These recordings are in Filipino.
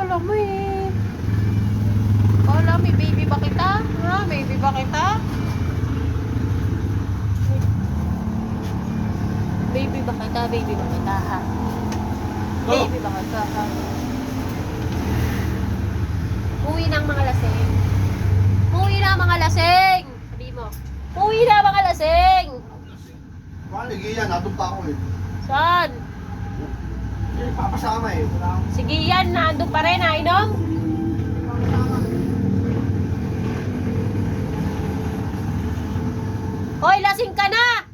Kala mo eh. Kala may baby ba kita? Ha? Baby ba kita? Baby ba kita? Baby ba kita ha? Baby ba kita ha? Uwi ng mga lasing. Uwi na mga lasing. Sabi mo. Uwi na mga lasing. Maligi yan, natong pa ako eh. Saan? Papasama eh. Sige yan, nandun pa rin ha, Inom? Hoy, lasing ka na!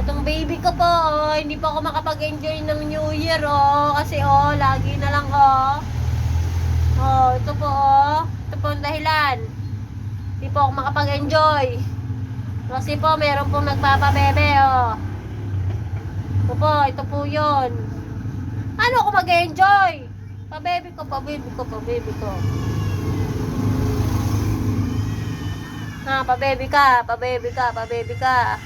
Itong baby ko po, oh, hindi pa ako makapag-enjoy ng New Year, oh. Kasi, oh, lagi na lang, oh. Oh, ito po, oh. Ito po ang dahilan. Hindi po ako makapag-enjoy. Kasi po, meron pong nagpapabebe, oh. Ito po yun. Ano ako mag-enjoy? Pa-baby ko, pa-baby ko, pa-baby ko. Ha, pa-baby ka, pa-baby ka, pa-baby ka.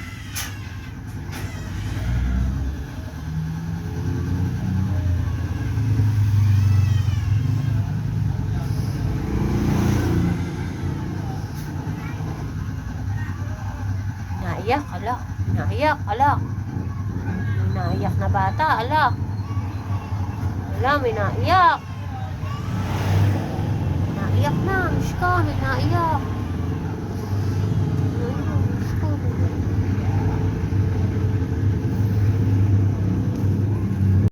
Naiyak, ala. Naiyak, ala. May naiyak na bata, ala. Ala, may naiyak. Naiyak na, miss ka, may naiyak.